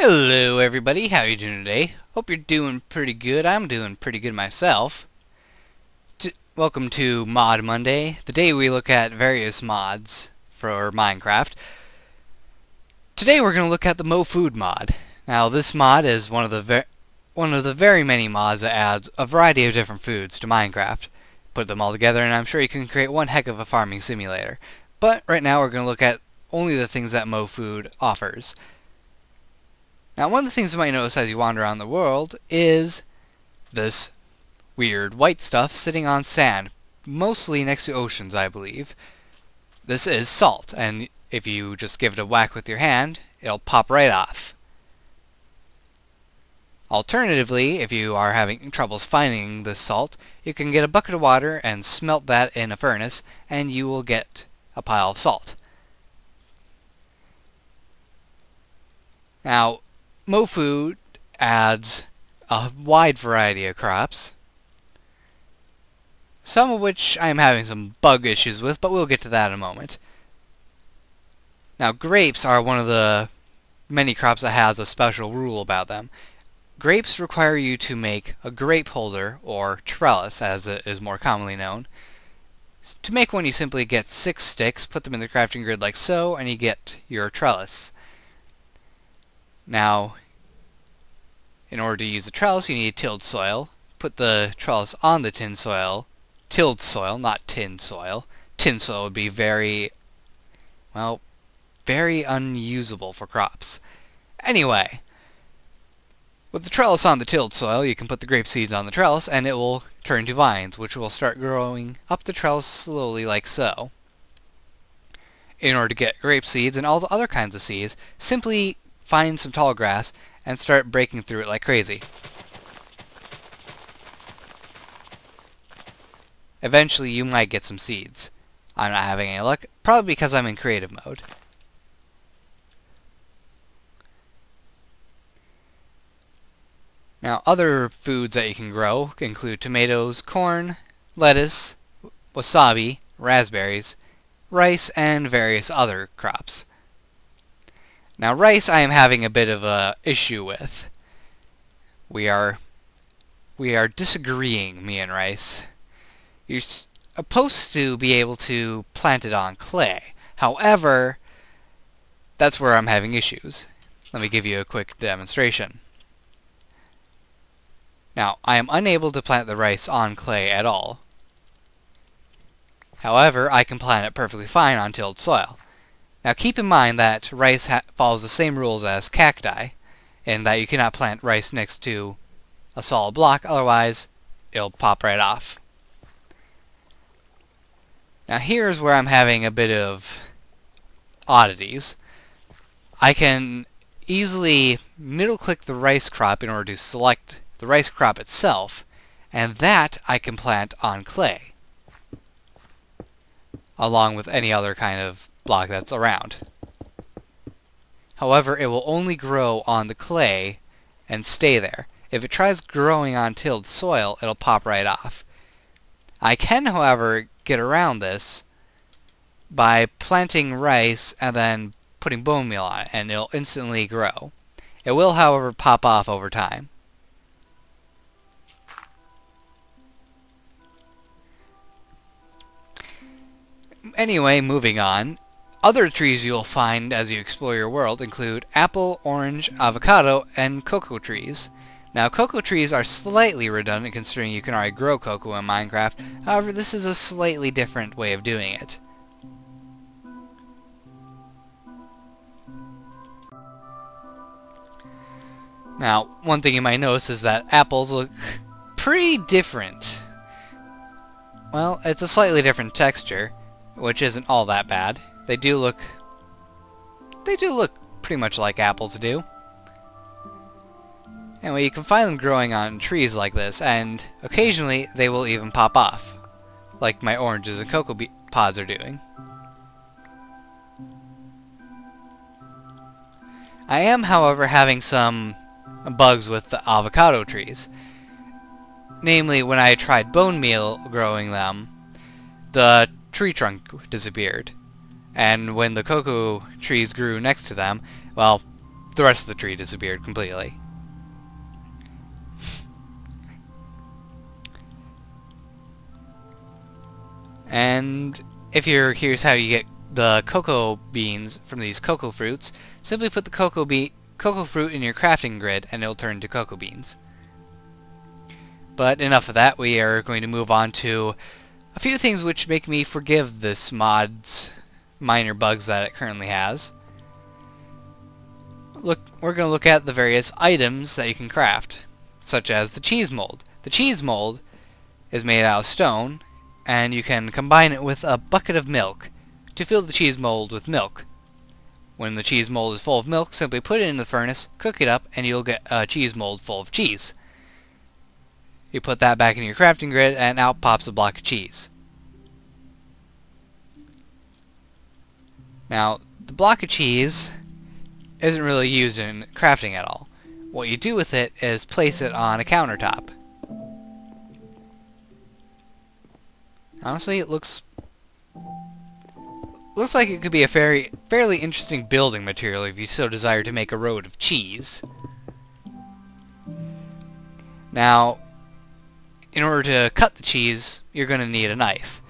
Hello everybody, how you doing today? Hope you're doing pretty good. I'm doing pretty good myself. Welcome to Mod Monday, the day we look at various mods for Minecraft. Today we're going to look at the MoFood mod. Now this mod is one of the very many mods that adds a variety of different foods to Minecraft. Put them all together and I'm sure you can create one heck of a farming simulator. But right now we're going to look at only the things that MoFood offers. Now, one of the things you might notice as you wander around the world is this weird white stuff sitting on sand, mostly next to oceans, I believe. This is salt, and if you just give it a whack with your hand, it'll pop right off. Alternatively, if you are having troubles finding this salt, you can get a bucket of water and smelt that in a furnace, and you will get a pile of salt. Now, MoFood adds a wide variety of crops, some of which I am having some bug issues with, but we'll get to that in a moment. Now, grapes are one of the many crops that has a special rule about them. Grapes require you to make a grape holder, or trellis as it is more commonly known. To make one, you simply get 6 sticks, put them in the crafting grid like so, and you get your trellis. Now, in order to use the trellis, you need tilled soil. Put the trellis on the tilled soil, not tin soil. Tin soil would be very unusable for crops. Anyway, with the trellis on the tilled soil, you can put the grape seeds on the trellis, and it will turn to vines, which will start growing up the trellis slowly like so. In order to get grape seeds and all the other kinds of seeds, simply find some tall grass and start breaking through it like crazy. Eventually you might get some seeds. I'm not having any luck, probably because I'm in creative mode. Now, other foods that you can grow include tomatoes, corn, lettuce, wasabi, raspberries, rice, and various other crops. Now, rice I am having a bit of a issue with. We are disagreeing, me and rice. You're supposed to be able to plant it on clay. However, that's where I'm having issues. Let me give you a quick demonstration. Now, I am unable to plant the rice on clay at all. However, I can plant it perfectly fine on tilled soil. Now keep in mind that rice follows the same rules as cacti, in that you cannot plant rice next to a solid block, otherwise it'll pop right off. Now here's where I'm having a bit of oddities. I can easily middle-click the rice crop in order to select the rice crop itself, and that I can plant on clay, along with any other kind of block that's around. However, it will only grow on the clay and stay there. If it tries growing on tilled soil, it'll pop right off. I can, however, get around this by planting rice and then putting bone meal on it, and it'll instantly grow. It will, however, pop off over time. Anyway, moving on. Other trees you'll find as you explore your world include apple, orange, avocado, and cocoa trees. Now, cocoa trees are slightly redundant considering you can already grow cocoa in Minecraft. However, this is a slightly different way of doing it. Now, one thing you might notice is that apples look pretty different. Well, it's a slightly different texture, which isn't all that bad. They do look pretty much like apples do. Anyway, you can find them growing on trees like this, and occasionally they will even pop off, like my oranges and cocoa pods are doing. I am, however, having some bugs with the avocado trees. Namely, when I tried bone meal growing them, the tree trunk disappeared. And when the cocoa trees grew next to them, well, the rest of the tree disappeared completely. And if you're curious how you get the cocoa beans from these cocoa fruits, simply put the cocoa fruit in your crafting grid and it'll turn into cocoa beans. But enough of that, we are going to move on to a few things which make me forgive this mod's minor bugs that it currently has. We're going to look at the various items that you can craft, such as the cheese mold. The cheese mold is made out of stone, and you can combine it with a bucket of milk to fill the cheese mold with milk. When the cheese mold is full of milk, simply put it in the furnace, cook it up, and you'll get a cheese mold full of cheese. You put that back in your crafting grid, and out pops a block of cheese. Now, the block of cheese isn't really used in crafting at all. What you do with it is place it on a countertop. Honestly, it looks like it could be a fairly interesting building material if you so desire to make a road of cheese. Now, in order to cut the cheese, you're going to need a knife.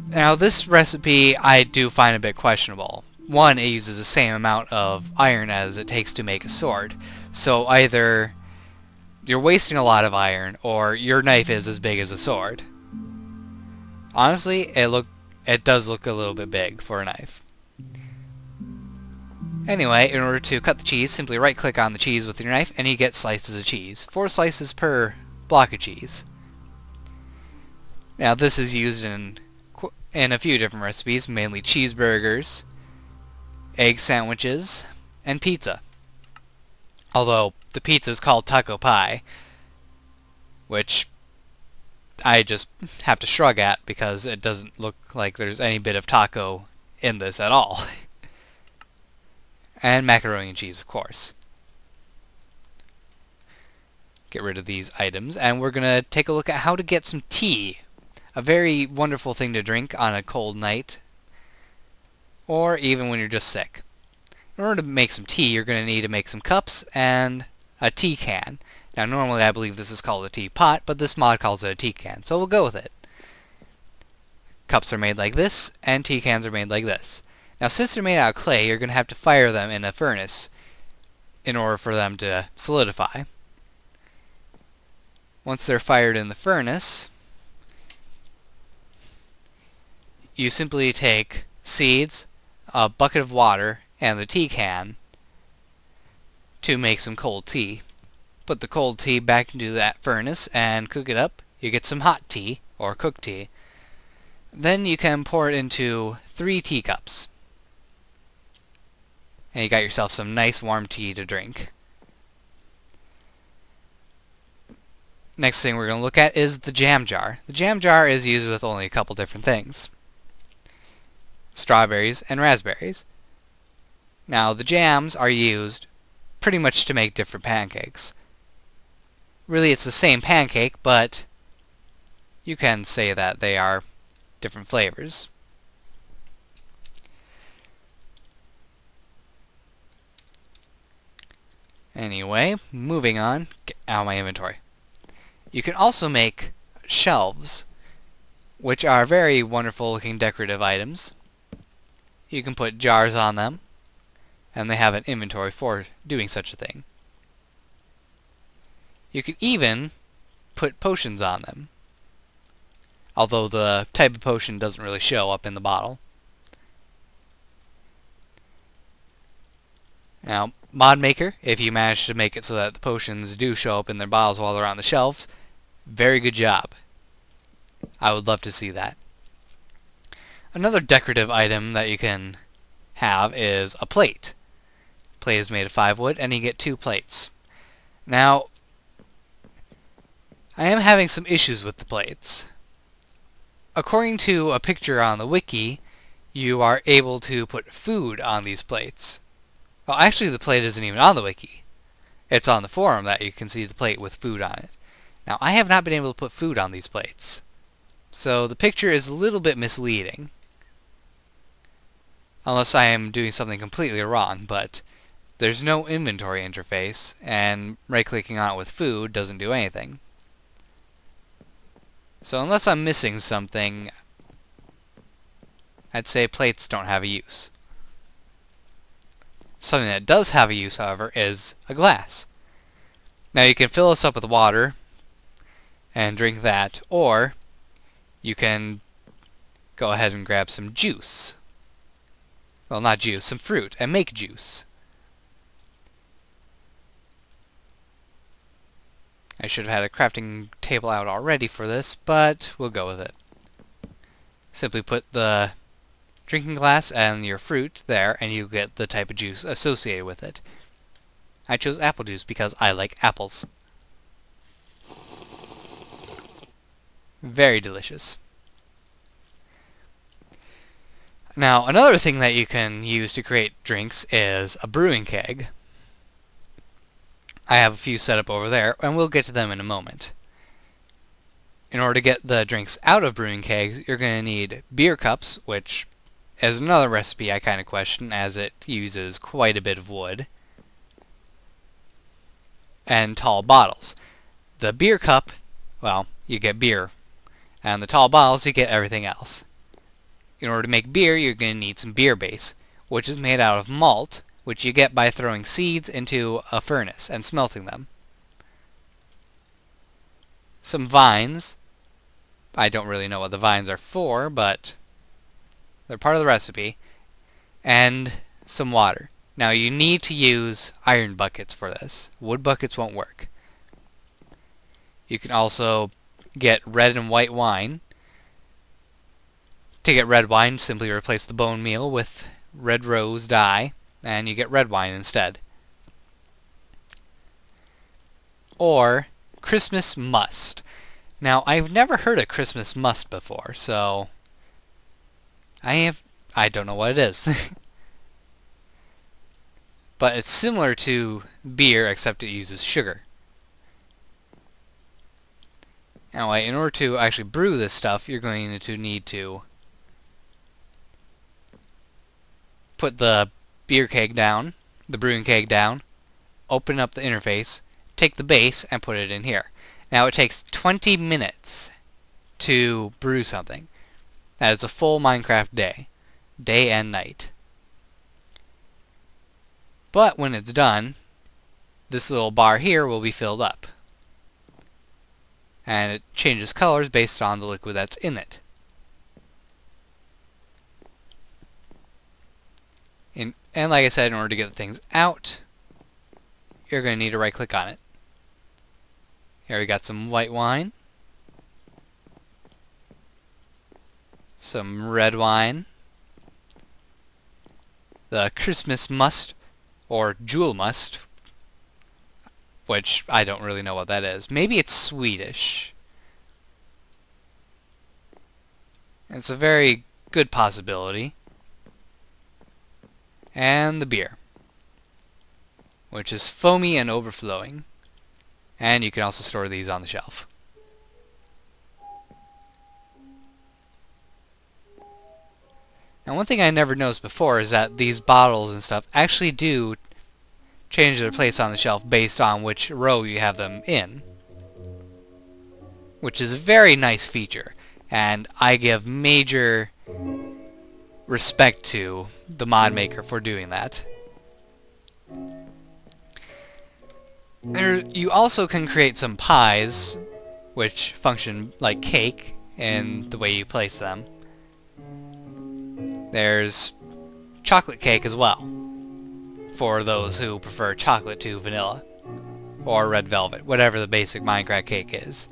Now, this recipe I do find a bit questionable. One, it uses the same amount of iron as it takes to make a sword. So either you're wasting a lot of iron, or your knife is as big as a sword. Honestly, it does look a little bit big for a knife. Anyway, in order to cut the cheese, simply right-click on the cheese with your knife, and you get slices of cheese. 4 slices per block of cheese. Now, this is used in a few different recipes, mainly cheeseburgers, egg sandwiches, and pizza. Although, the pizza is called taco pie, which I just have to shrug at because it doesn't look like there's any bit of taco in this at all. And macaroni and cheese, of course. Get rid of these items, and we're going to take a look at how to get some tea. A very wonderful thing to drink on a cold night, or even when you're just sick. In order to make some tea, you're going to need to make some cups and a tea can. Now, normally I believe this is called a teapot, but this mod calls it a tea can, so we'll go with it. Cups are made like this, and tea cans are made like this. Now, since they're made out of clay, you're going to have to fire them in a furnace in order for them to solidify. Once they're fired in the furnace, you simply take seeds, a bucket of water, and the tea can to make some cold tea. Put the cold tea back into that furnace and cook it up. You get some hot tea, or cooked tea. Then you can pour it into 3 teacups. And you got yourself some nice warm tea to drink. Next thing we're going to look at is the jam jar. The jam jar is used with only a couple different things. Strawberries and raspberries. Now, the jams are used pretty much to make different pancakes. Really, it's the same pancake, but you can say that they are different flavors. Anyway, moving on. Get out of my inventory. You can also make shelves, which are very wonderful looking decorative items. You can put jars on them, and they have an inventory for doing such a thing. You can even put potions on them, although the type of potion doesn't really show up in the bottle. Now, Mod Maker, if you manage to make it so that the potions do show up in their bottles while they're on the shelves, very good job. I would love to see that. Another decorative item that you can have is a plate. Plate is made of 5 wood, and you get 2 plates. Now, I am having some issues with the plates. According to a picture on the wiki, you are able to put food on these plates. Well, actually the plate isn't even on the wiki. It's on the forum that you can see the plate with food on it. Now, I have not been able to put food on these plates, so the picture is a little bit misleading. Unless I am doing something completely wrong, but there's no inventory interface, and right-clicking on it with food doesn't do anything. So unless I'm missing something, I'd say plates don't have a use. Something that does have a use, however, is a glass. Now you can fill this up with water and drink that, or you can go ahead and grab some juice. Well, not juice, some fruit, and make juice. I should have had a crafting table out already for this, but we'll go with it. Simply put the drinking glass and your fruit there, and you get the type of juice associated with it. I chose apple juice because I like apples. Very delicious. Now, another thing that you can use to create drinks is a brewing keg. I have a few set up over there, and we'll get to them in a moment. In order to get the drinks out of brewing kegs, you're going to need beer cups, which is another recipe I kind of question, as it uses quite a bit of wood, and tall bottles. The beer cup, well, you get beer, and the tall bottles, you get everything else. In order to make beer, you're going to need some beer base, which is made out of malt, which you get by throwing seeds into a furnace and smelting them. Some vines. I don't really know what the vines are for, but they're part of the recipe. And some water. Now you need to use iron buckets for this. Wood buckets won't work. You can also get red and white wine. To get red wine, simply replace the bone meal with red rose dye, and you get red wine instead. Or Christmas must. Now, I've never heard of Christmas must before, so I don't know what it is. But it's similar to beer, except it uses sugar. Anyway, in order to actually brew this stuff, you're going to need to put the beer keg down, the brewing keg down, open up the interface, take the base, and put it in here. Now it takes 20 minutes to brew something. That is a full Minecraft day. Day and night. But when it's done, this little bar here will be filled up. And it changes colors based on the liquid that's in it. And like I said, in order to get things out, you're going to need to right click on it. Here we got some white wine, some red wine, the Christmas must, or Jewel must, which I don't really know what that is. Maybe it's Swedish. It's a very good possibility. And the beer, which is foamy and overflowing. And you can also store these on the shelf. Now, one thing I never noticed before is that these bottles and stuff actually do change their place on the shelf based on which row you have them in, which is a very nice feature, and I give major respect to the mod maker for doing that. You also can create some pies, which function like cake in the way you place them. There's chocolate cake as well, for those who prefer chocolate to vanilla, or red velvet, whatever the basic Minecraft cake is.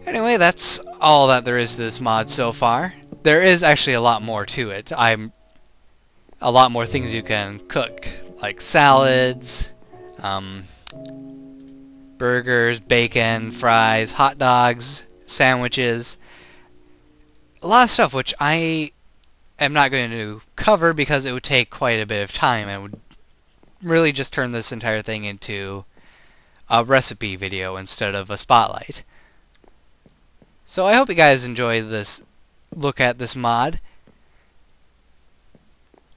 Anyway, that's all that there is to this mod so far. There is actually a lot more to it. A lot more things you can cook, like salads, burgers, bacon, fries, hot dogs, sandwiches. A lot of stuff which I am not going to cover because it would take quite a bit of time and would really just turn this entire thing into a recipe video instead of a spotlight. So I hope you guys enjoy this look at this mod.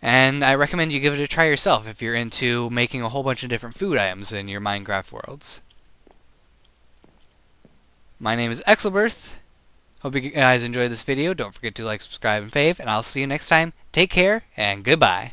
And I recommend you give it a try yourself if you're into making a whole bunch of different food items in your Minecraft worlds. My name is Exelberth. Hope you guys enjoyed this video. Don't forget to like, subscribe, and fave, and I'll see you next time. Take care, and goodbye.